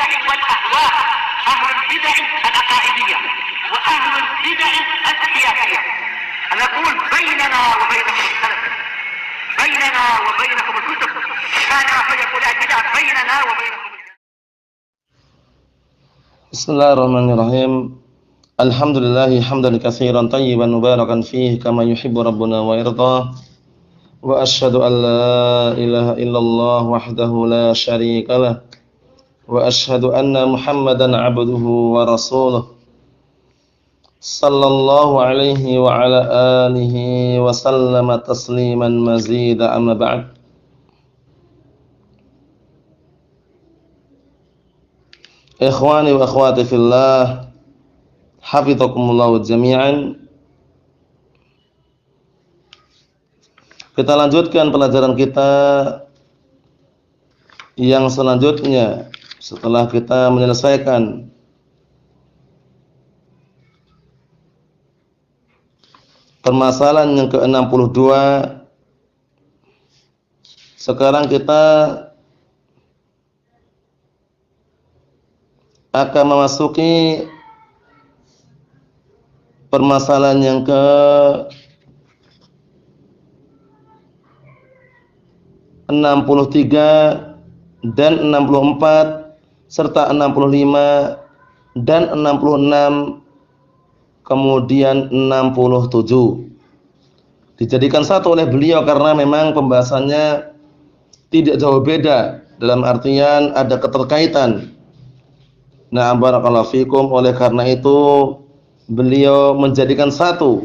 البدع والأهواء، أهل البدع العقائدية وأهل البدع السياسية. نقول بيننا وبينكم السلف، بيننا وبينكم الكتب، كان فيقول البدع بيننا وبينكم. Bismillahirrahmanirrahim. Alhamdulillahi hamdan katsiran tayyiban mubarakan fihi kama yuhibbu rabbuna wa yarda. Wa asyhadu an la ilaha illallah wahdahu la syarika lah. Wa asyhadu anna Muhammadan 'abduhu wa rasuluh. Sallallahu alaihi wa ala alihi wa sallama tasliman mazida amma ba'd. Ikhwani wa akhwati fillah, hafizakumullah jami'an. Kita lanjutkan pelajaran kita yang selanjutnya setelah kita menyelesaikan permasalahan yang ke-62. Sekarang kita akan memasuki permasalahan yang ke-63 dan 64 serta 65 dan 66 kemudian 67 dijadikan satu oleh beliau karena memang pembahasannya tidak jauh beda, dalam artian ada keterkaitan. Nah, barakallahu fikum, oleh karena itu beliau menjadikan satu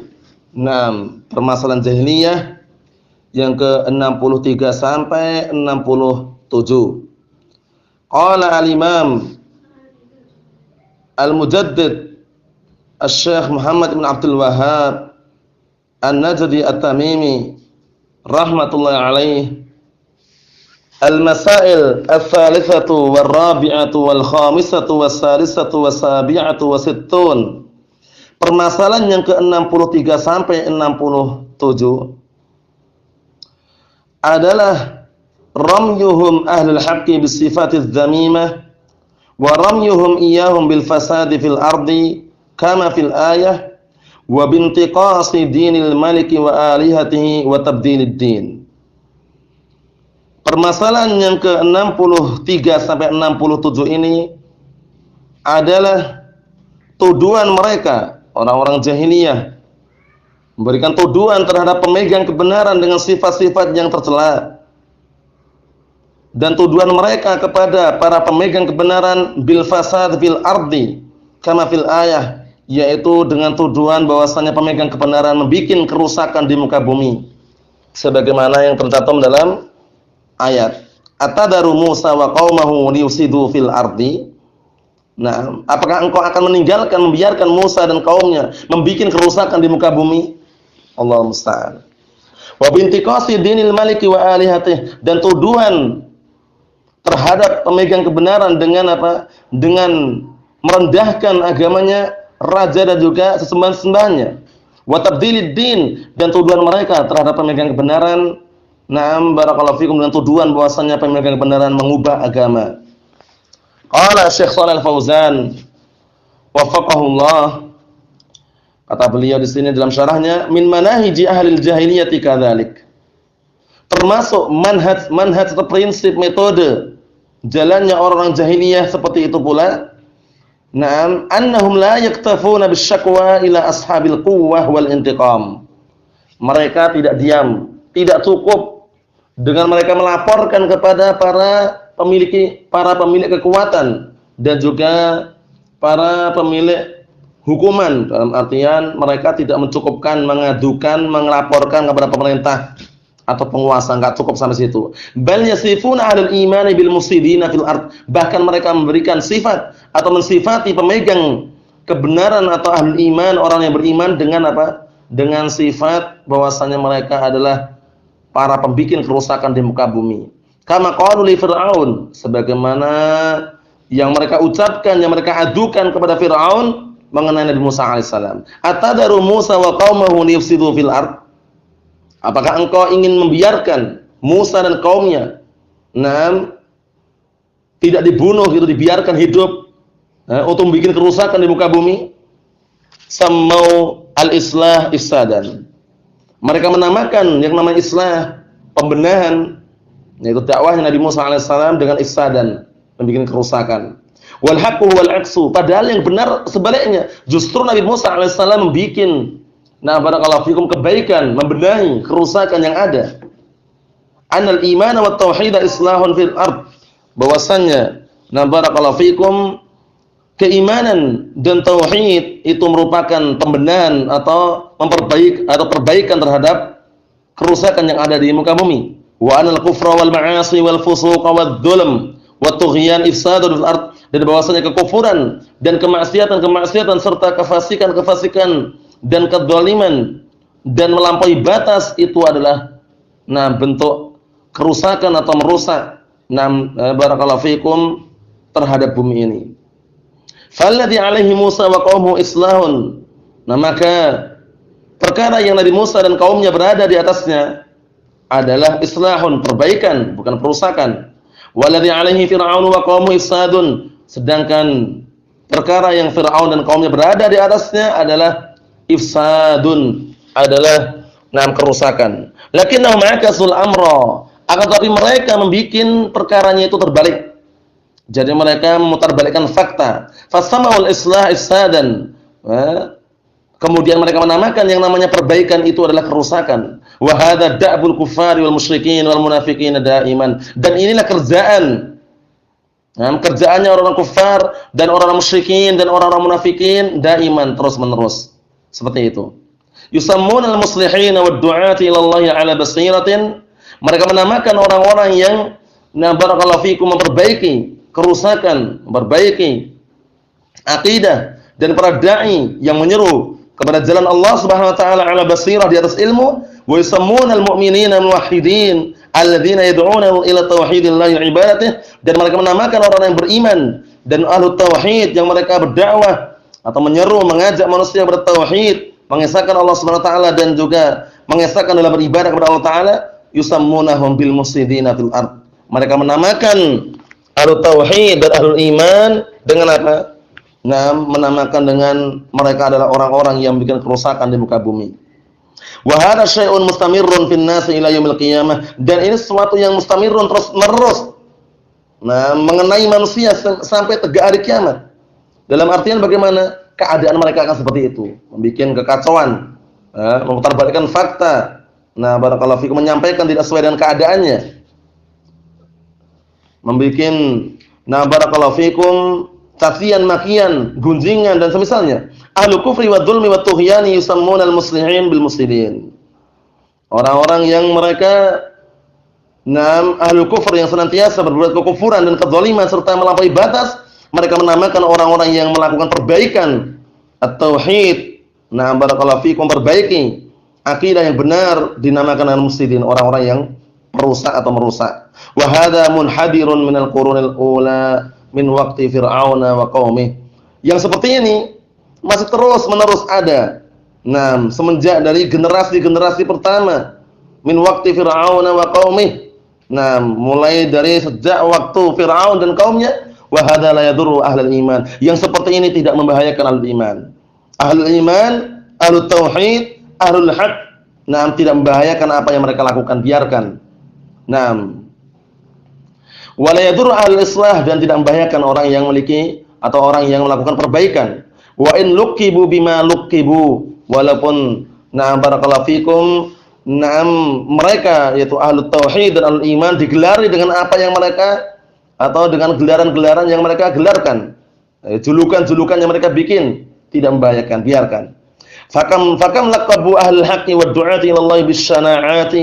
permasalahan jahiliyah yang ke-63 sampai 67. Qala al-Imam Al-Mujaddid Asy-Syaikh Muhammad bin Abdul Wahhab An-Najdi At-Tamimi rahmatullahi alaih, Al-Masail Al-Thalithatu Wal-Rabi'atu Wal-Khamisatu Wal-Salisatu Wal-Sabi'atu Wal-Sittun. Permasalahan yang ke-63 sampai 67 adalah ramyuhum ahlul haqqi bis-sifatiz zamimah wa ramyuhum iyyahum bil fasadi fil ardi kama fil ayah wa bintiqasi dinil maliki wa alihatihi wa tabdilid din. Permasalahan yang ke-63 sampai 67 ini adalah tuduhan mereka, orang-orang jahiliyah, memberikan tuduhan terhadap pemegang kebenaran dengan sifat-sifat yang tercela, dan tuduhan mereka kepada para pemegang kebenaran bil fasad fil ardi kama fil ayah, yaitu dengan tuduhan bahwasanya pemegang kebenaran membuat kerusakan di muka bumi sebagaimana yang tercantum dalam ayat atadaru Musa wa qaumahu liyufsidu fil ardi. Nah, apakah engkau akan meninggalkan, membiarkan Musa dan kaumnya membuat kerusakan di muka bumi? Allah musta'an. Wa bintiqasi dinil maliki wa alihatih, dan tuduhan terhadap pemegang kebenaran dengan apa? Dengan merendahkan agamanya, raja dan juga sesembahan-sembahannya. Wa tabdilid din, dan tuduhan mereka terhadap pemegang kebenaran. Naam barakallahu fikum, dengan tuduhan bahwasanya pemegang kebenaran mengubah agama. Qala Syekh Shalal Fauzan waffaqahullah, kata beliau di sini dalam syarahnya, min manahiji ahlil jahiliyati kadzalik, termasuk manhaj atau prinsip metode jalannya orang-orang jahiliyah seperti itu pula. Naam, annahum la yaktafuna bisyakwa ila ashabil quwwah wal intiqam. Mereka tidak diam, tidak cukup dengan mereka melaporkan kepada para pemilik kekuatan dan juga para pemilik hukuman, dalam artian mereka tidak mencukupkan mengadukan, melaporkan kepada pemerintah atau penguasa, enggak cukup sampai situ. Bal yasifuna 'alal imani bil mufsidina fil ard, bahkan mereka memberikan sifat atau mensifati pemegang kebenaran atau ahli iman, orang yang beriman, dengan apa? Dengan sifat bahwasanya mereka adalah para pembikin kerusakan di muka bumi. Kama qalu li Fir'aun, sebagaimana yang mereka ucapkan, yang mereka adukan kepada Fir'aun mengenai Nabi Musa alaihissalam. Atadaru Musa wa qaumahu liyufsidu fil ard, apakah engkau ingin membiarkan Musa dan kaumnya tidak dibunuh gitu, dibiarkan hidup untuk bikin kerusakan di muka bumi. Sammau al-islah ifsadan. Mereka menamakan yang namanya islah, pembenahan, yaitu dakwahnya Nabi Musa alaihissalam dengan ifsadan, membuat kerusakan. Wal haqqu wal aqsu, padahal yang benar sebaliknya. Justru Nabi Musa alaihissalam membuat barakallahu fikum kebaikan, membenahi kerusakan yang ada. Anal iman wa tauhid islahun fil ard. Bahwasanya barakallahu fikum keimanan dan tauhid itu merupakan pembenahan atau perbaikan terhadap kerusakan yang ada di muka bumi. Wa anal kufra wal ma'asi wal fusuq wad dzulm wat tughyan ifsadul ard, dan bahwasanya kekufuran dan kemaksiatan serta kefasikan dan kedzaliman dan melampaui batas itu adalah bentuk kerusakan atau merusak barakallahu fikum terhadap bumi ini. Falladhi alaihi Musa wa qaumuhu islahun. Maka perkara yang Nabi Musa dan kaumnya berada di atasnya adalah islahun, perbaikan, bukan perusakan. Walladhi alaihi Fir'aun wa qaumuhu ifsadun. Sedangkan perkara yang Fir'aun dan kaumnya berada di atasnya adalah ifsadun, adalah kerusakan. Lakinnahum akasul amra. Akan tetapi mereka membuat perkaranya itu terbalik. Jadi mereka memutarbalikkan fakta. Fasamaul islah ifsadan. Kemudian mereka menamakan yang namanya perbaikan itu adalah kerusakan. Wa hadza da'bul kuffari wal musyrikin wal munafiqin daiman. Dan inilah kerjaannya orang-orang kufar dan orang-orang musyrikin dan orang-orang munafikin daiman, terus-menerus. Seperti itu. Yusammunal muslihin wad du'ati ila Allah ala basiratin. Mereka menamakan orang-orang yang barakallahu fikum memperbaiki kerusakan, memperbaiki akidah, dan para dai yang menyeru kepada jalan Allah Subhanahu wa taala ala basirah, di atas ilmu. Wa yusammunal mu'minina muwahhidin alladzina yad'una ila tauhidillah wa ibadatih, dan mereka menamakan orang yang beriman dan ahlu tauhid yang mereka berdakwah atau menyeru, mengajak manusia bertauhid, mengesahkan Allah Subhanahu wa taala dan juga mengesahkan dalam beribadah kepada Allah taala. Yusammunahum bil mufsidina fil ard. Mereka menamakan ahlu tauhid dan ahlul iman dengan apa? Menamakan dengan mereka adalah orang-orang yang bikin kerusakan di muka bumi. Wa hadza syai'un mustamirrun fin nas ila yaumil qiyamah. Dan ini sesuatu yang mustamirrun, terus-menerus mengenai manusia sampai tegak hari kiamat. Dalam artian bagaimana? Keadaan mereka akan seperti itu, membuat kekacauan, memutarbalikkan fakta. Barakallahu fikum, menyampaikan tidak sesuai dengan keadaannya. Membuat barakallahu fikum cacian, makian, gunjingan dan semisalnya. Ahlu kufri wa dzulmi wa tughyani yusammunal muslihin bil mufsidin. Orang-orang yang mereka ahlu kufur yang senantiasa berbuat kekufuran dan kezaliman serta melampaui batas, mereka menamakan orang-orang yang melakukan perbaikan at-tauhid. Barakallahu fikum, perbaiki akidah yang benar, dinamakan al-mufsidin, orang-orang yang perusak atau merusak. Wa hadza munhadirun minal qurunil ula min waqti fir'auna wa qaumih. Yang seperti ini masih terus-menerus ada. Semenjak dari generasi-generasi pertama, min waqti fir'auna wa qaumih. Mulai dari sejak waktu Fir'aun dan kaumnya. Wa hadza la yadurru ahlul iman. Yang seperti ini tidak membahayakan ahlul iman. Ahlul iman, ahlul tauhid, ahlul haq, tidak membahayakan apa yang mereka lakukan, biarkan. Wala yadurru ahlul islah, dan tidak membahayakan orang yang memiliki atau orang yang melakukan perbaikan. Wa in luqibu bima luqibu, walaupun barakallahu fikum, mereka yaitu ahlut tauhid dan ahlul iman digelari dengan apa yang mereka, atau dengan gelaran-gelaran yang mereka gelarkan, julukan-julukan yang mereka bikin, tidak membahayakan, biarkan. Fakam laqabu ahlul haqqi wad du'ati ila Allah bisyana'ati.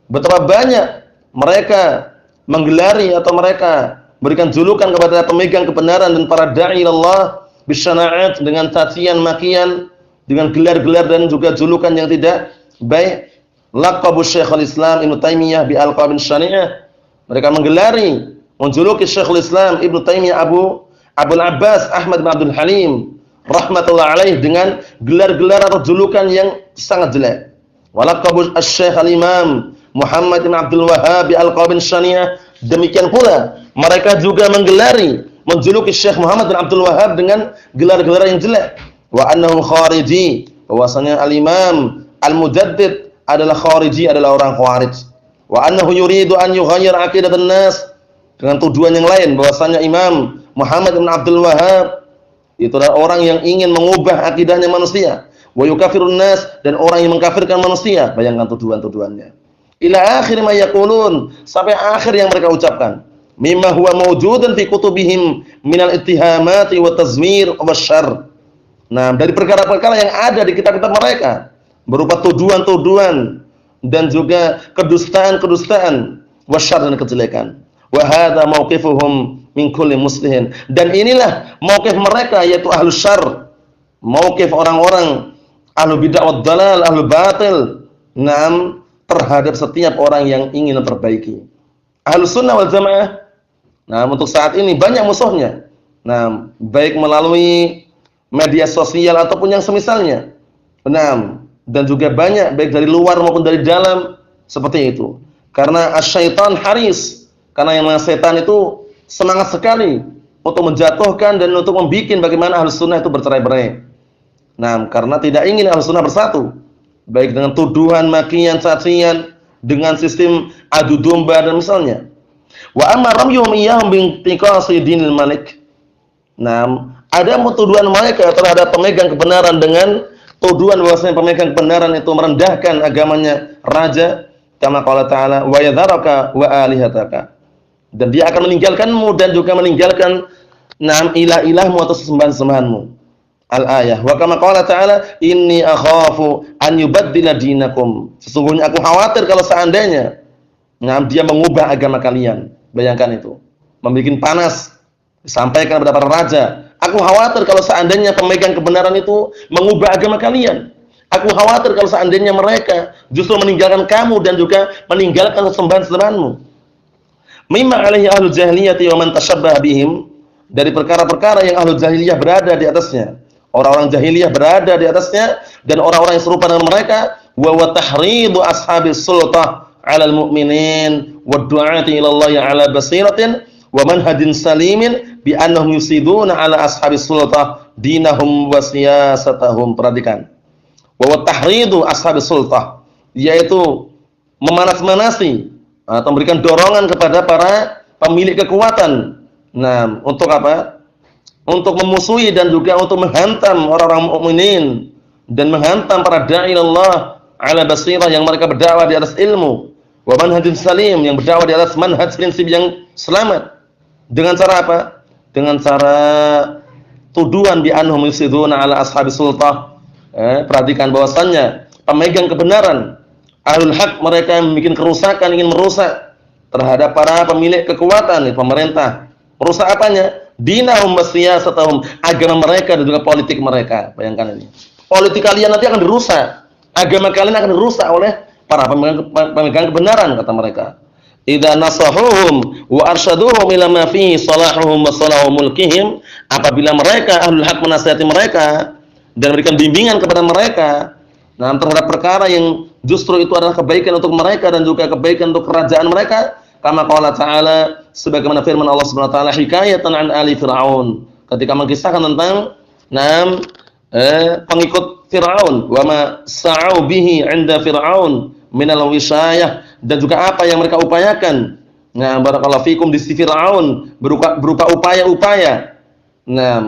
Betapa banyak mereka menggelari atau mereka berikan julukan kepada pemegang kebenaran dan para dai Allah bisyana'at, dengan cacian, makian, dengan gelar-gelar dan juga julukan yang tidak baik. Laqabu Syekhul Islam Ibnu Taimiyah bi alqabin syani'ah. Mereka menggelari, menjuluki Syekhul Islam Ibnu Taimiyah Abul Abbas Ahmad bin Abdul Halim rahmatullah alaih dengan gelar-gelar atau julukan yang sangat jelek. Walaqabu Asy-Syaikh Al-Imam Muhammad bin Abdul Wahhab bi alqabin syani'ah. Demikian pula Mereka juga menjuluki Syekh Muhammad bin Abdul Wahhab dengan gelar-gelar yang jelek. Wa annahu khariji, bahwasanya al-Imam Al-Mujaddid adalah khariji, adalah orang Khawarij. Wa annahu yuridu an yughayyir aqidatan nas, dengan tuduhan yang lain bahwasanya Imam Muhammad bin Abdul Wahhab itu adalah orang yang ingin mengubah akidahnya manusia. Wa yukafirun nas, dan orang yang mengkafirkan manusia. Bayangkan tuduhan-tuduhannya. Ila akhir ma yaqulun, sampai akhir yang mereka ucapkan. Mimma huwa mawjudan fi kutubihim minal ittihamati wa tazmir wa syarr. Nah, dari perkara-perkara yang ada di kitab-kitab mereka berupa tuduhan-tuduhan dan juga kedustaan-kedustaan wa syarr, dan kejelekan. Wa hadza mauqifuhum min kulli muslimin, dan inilah mauqif mereka yaitu ahlus syarr, mauqif orang-orang ahlu bid'ah wad dalal, ahlu batil, terhadap setiap orang yang ingin memperbaiki. Ahlus sunnah wal jamaah, untuk saat ini banyak musuhnya. Baik melalui media sosial ataupun yang semisalnya. Dan juga banyak baik dari luar maupun dari dalam, seperti itu. Karena asyaitan haris, karena yang namanya setan itu semangat sekali untuk menjatuhkan dan untuk membuat bagaimana ahlus sunnah itu bercerai-berai. Karena tidak ingin ahlus sunnah bersatu, baik dengan tuduhan, makian, cacian, dengan sistem adu domba dan misalnya. Wa amma ramyuhum iyyahum bintiqasi dinil malik. Ada tuduhan mereka terhadap pemegang kebenaran dengan tuduhan bahwasanya pemegang kebenaran itu merendahkan agamanya raja, kama qala ta'ala wa yadharaka wa alihataka. Dan dia akan meninggalkanmu dan juga meninggalkan ilah-ilahmu atau sembahan-sembahanmu. Al-ayah. Wa kama qala ta'ala inni akhafu an yubaddila dinakum. Sesungguhnya aku khawatir kalau seandainya dia mengubah agama kalian. Bayangkan itu. Membikin panas. Disampaikan kepada para raja. Aku khawatir kalau seandainya pemegang kebenaran itu mengubah agama kalian. Aku khawatir kalau seandainya mereka justru meninggalkan kamu dan juga meninggalkan sembahan-sembahanmu. Mimma alaihi ahlul jahiliyati wa man tashabbaha bihim, dari perkara-perkara yang ahlul jahiliyah berada di atasnya. Orang-orang jahiliyah berada di atasnya dan orang-orang yang serupa dengan mereka, wa tahridu ashabis sultah 'alal mu'minin wa du'ati ila Allah 'ala basiratin wa manhajin salimin bi annahum yusiduna 'ala ashabis sultah dinahum wa siyasatahum. Perhatikan. Wa tahridu ashabis sultah, yaitu memanas-manasi atau memberikan dorongan kepada para pemilik kekuatan. Untuk apa? Untuk memusuhi dan juga untuk menghantam orang-orang mukminin dan menghantam para da'i Allah 'ala basirah yang mereka berdakwah di atas ilmu, wa manhajin salim yang berdakwah di atas manhaj prinsip yang selamat. Dengan cara apa? Dengan cara tuduhan bi annahum yusiduna 'ala ashabis sultah. Perhatikan bahwasannya pemegang kebenaran, ahlul haq, mereka yang membuat kerusakan, ingin merusak terhadap para pemilik kekuatan, pemerintah. Merusak apanya? Dinahum wa siyasatahum, agama mereka dan juga politik mereka. Bayangkan ini. Politik kalian nanti akan dirusak. Agama kalian akan dirusak oleh para pemegang kebenaran, kata mereka. Idza nasahuhum wa arsyaduhum ila ma fihi salahuhum wa salahu mulkihim, apabila mereka ahlul haq menasihati mereka dan memberikan bimbingan kepada mereka terhadap perkara yang justru itu adalah kebaikan untuk mereka dan juga kebaikan untuk kerajaan mereka, kama qala ta'ala, sebagaimana firman Allah Subhanahu wa taala hikayatan an ali fir'aun, ketika mengisahkan tentang pengikut Fir'aun, wa ma sa'u bihi 'inda fir'aun minal wisyayah, dan juga apa yang mereka upayakan. Barakallahu fikum di sisi Fir'aun berupa upaya-upaya.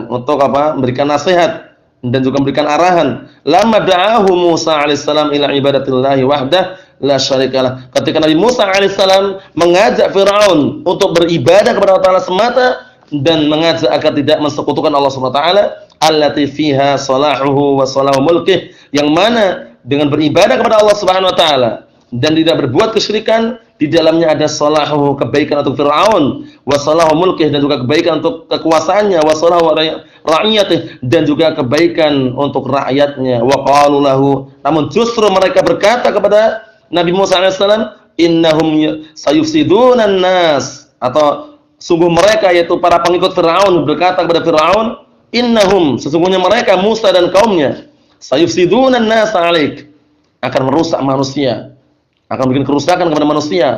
Untuk apa? Memberikan nasihat dan juga memberikan arahan. Lamma da'ahu Musa alaihissalam ila ibadatillahi wahdah la syarikalah. Ketika Nabi Musa alaihissalam mengajak Firaun untuk beribadah kepada Allah Taala semata dan mengajak agar tidak mensekutukan Allah Subhanahu wa taala, allati fiha salahuhu wa salahu mulkih, yang mana dengan beribadah kepada Allah Subhanahu wa taala dan tidak berbuat kesyirikan, di dalamnya ada salahu, kebaikan untuk Firaun, wa salahu mulkih, dan juga kebaikan untuk kekuasaannya, wa salahu ra'iyatih, dan juga kebaikan untuk rakyatnya. Wa qalu lahu, namun justru mereka berkata kepada Nabi Musa alaihissalam, innahum sayufsidunan nas, atau sungguh mereka yaitu para pengikut Firaun berkata kepada Firaun, innahum, sesungguhnya mereka Musa dan kaumnya, sayufsidunan nas 'alaik, akan merusak manusia, akan bikin kerusakan kepada manusia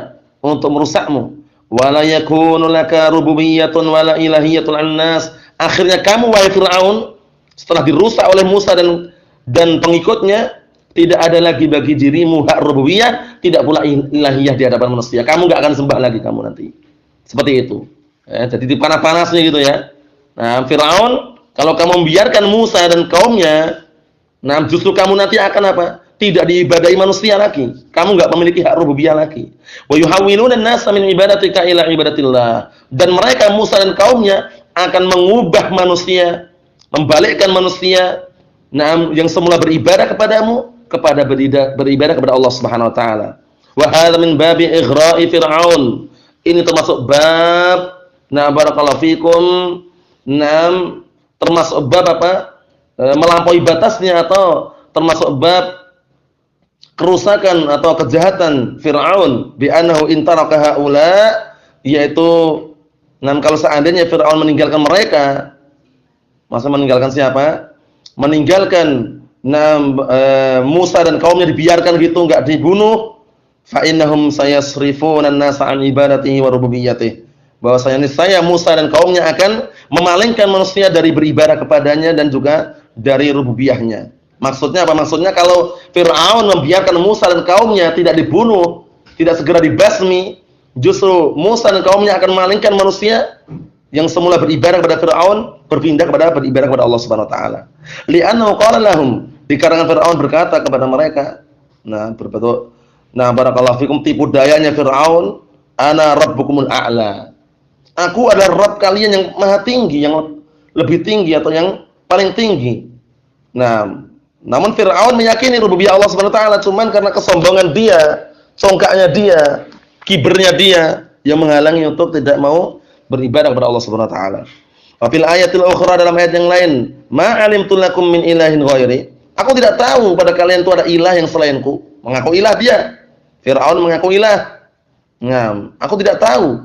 untuk merusakmu. wala yakunu laka rububiyyatun wala ilahiyyatun 'alan nas. Akhirnya kamu wahai Firaun setelah dirusak oleh Musa dan pengikutnya, tidak ada lagi bagi dirimu hak rububiyah, tidak pula ilahiyah di hadapan manusia. Kamu enggak akan sembah lagi kamu nanti. Seperti itu. Jadi dipanas-panasnya gitu ya. Nah, Firaun, kalau kamu membiarkan Musa dan kaumnya, nah justru kamu nanti akan apa? Tidak diibadahi manusia lagi. Kamu enggak memiliki hak rububiyah lagi. Wa yuhawwiluna an-nasa min ibadatika ila ibadatillah. Dan mereka Musa dan kaumnya akan mengubah manusia, membalikkan manusia yang semula beribadah kepadamu kepada beribadah kepada Allah Subhanahu wa taala. Wa hadza min babi ighra'i fir'aun. Ini termasuk bab barakallahu fikum termasuk bab apa? Melampaui batasnya, atau termasuk bab kerusakan atau kejahatan Fir'aun bi annahu intaraka haula, yaitu kalau seandainya Fir'aun meninggalkan mereka, masa meninggalkan siapa? Meninggalkan Musa dan kaumnya dibiarkan gitu, enggak dibunuh, fa innahum sayasrifuna an-nasa an ibadatihi wa rububiyyatihi. Bahwasanya niscaya Musa dan kaumnya akan memalingkan manusia dari beribadah kepadanya dan juga dari rububiyahnya. Maksudnya apa? Maksudnya kalau Fir'aun membiarkan Musa dan kaumnya tidak dibunuh, tidak segera dibasmi, justru Musa dan kaumnya akan memalingkan manusia yang semula beribadah kepada Fir'aun berpindah kepada beribadah kepada Allah Subhanahu wa taala. Li'annahu qala lahum, dikarenakan Fir'aun berkata kepada mereka, barakallahu fikum, tipu dayanya Fir'aun, ana rabbukumul a'la. Aku adalah Rabb kalian yang maha tinggi, yang lebih tinggi atau yang paling tinggi. Namun Fir'aun meyakini rububiyah Allah Subhanahu wa taala, cuman karena kesombongan dia, congkaknya dia, kibernya dia yang menghalangi untuk tidak mau beribadah kepada Allah Subhanahu wa taala. Wa fil ayatil ukhra, dalam ayat yang lain, ma alimtu lakum min ilahin ghairi. Aku tidak tahu pada kalian itu ada ilah yang selainku. Mengaku ilah dia. Fir'aun mengaku ilah. Aku tidak tahu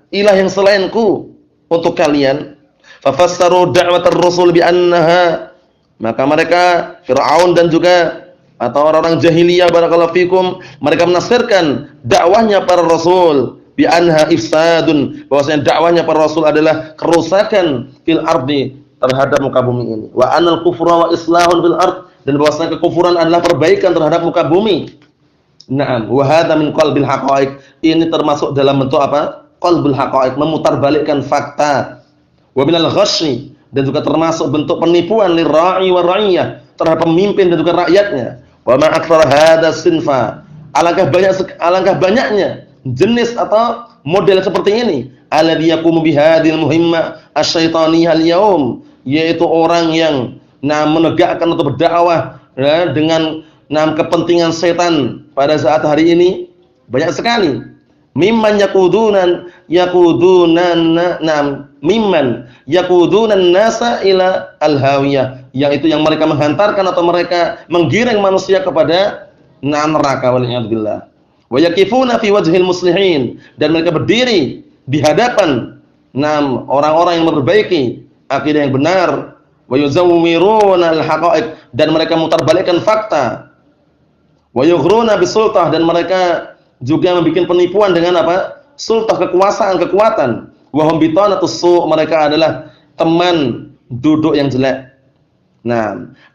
ilah yang selainku untuk kalian. Fa fassaru da'watar rusul bi annaha, maka mereka Fir'aun dan juga atau orang-orang jahiliyah barakallahu fikum, mereka menafsirkan dakwahnya para rasul bi anha ifsadun, bahwasanya dakwahnya para rasul adalah kerusakan fil ardi, terhadap muka bumi ini. Wa anal kufra wa islahun fil ard, dan bahwasanya kekufuran adalah perbaikan terhadap muka bumi. Wa hadza min qalbil haqaiq. Ini termasuk dalam bentuk apa? Qalbul haqaiq, memutarbalikkan fakta. Wa minal ghasyi, dan juga termasuk bentuk penipuan lira'i wa ra'iyah, terhadap pemimpin dan juga rakyatnya. Wa ma aktsara hadza sinfa, alangkah banyaknya jenis atau model seperti ini, alladhi yaqumu bihadhil muhimma asy-syaitaniyah al-yaum, yaitu orang yang menegakkan atau berdakwah dengan kepentingan setan pada saat hari ini banyak sekali. Mimman yaqudunan nasa ila al-hawiyah, yaitu yang mereka menghantarkan atau mereka menggiring manusia kepada neraka, waliyadzubillah. Wa yakifuna fi wajhil muslihin, dan mereka berdiri di hadapan orang-orang yang memperbaiki akidah yang benar. Wa yuzawwiruna al-haqa'iq, dan mereka mutarbalikkan fakta. Wa yughruna bisultah, dan mereka juga membuat penipuan dengan apa? Sultah, kekuasaan, kekuatan. Wa hum bitanatus su', mereka adalah teman duduk yang jelek.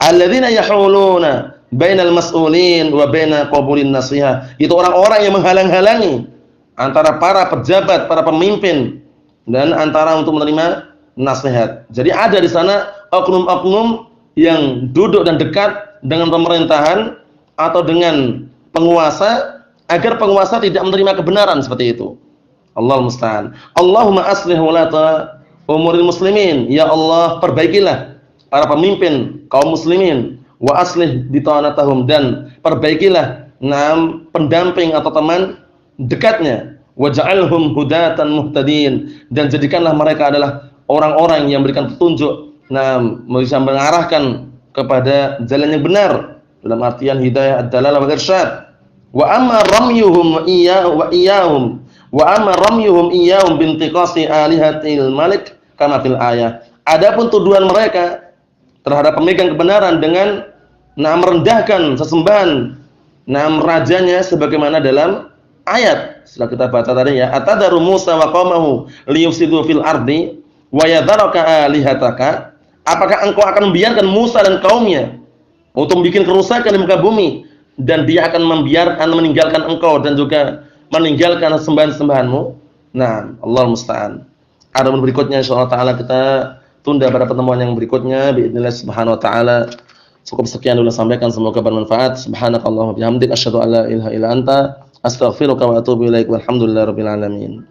Alladzina yahuluna bainal mas'ulin wa baina qabulin nasiha, itu orang-orang yang menghalang-halangi antara para pejabat, para pemimpin, dan antara untuk menerima nasihat. Jadi ada di sana oknum-oknum yang duduk dan dekat dengan pemerintahan atau dengan penguasa, agar penguasa tidak menerima kebenaran seperti itu. Allahul musta'an. Allahumma aslih walata umuril muslimin. Ya Allah, perbaikilah para pemimpin kaum muslimin. Wa aslih bitanatahum, dan perbaikilah pendamping atau teman dekatnya. Waj'alhum hudatan muhtadin, dan jadikanlah mereka adalah orang-orang yang memberikan petunjuk, bisa mengarahkan kepada jalan yang benar, dalam artian hidayah ad-dalalah wal irsyad. Wa amma ramyuhum iyyahum bintiqasi alihatil malik kama fil ayah. Adapun tuduhan mereka terhadap pemegang kebenaran dengan merendahkan sesembahan rajanya, sebagaimana dalam ayat setelah kita baca tadi ya, atadaru Musa wa qaumahu liyufsidu fil ardi wa yadharaka alihataka. Apakah engkau akan membiarkan Musa dan kaumnya untuk membuat kerusakan di muka bumi dan dia akan membiarkan meninggalkan engkau dan juga meninggalkan sembahan-sembahanmu? Nah, Allah musta'an. Adapun berikutnya insyaallah taala kita tunda pada pertemuan yang berikutnya باذنillah subhanahu wa taala. Cukup sekian dulu sampaikan, semoga bermanfaat. Subhanakallahumma bihamdik asyhadu an la ilaha illa anta astaghfiruka wa atubu ilaik. Walhamdulillahirabbil alamin.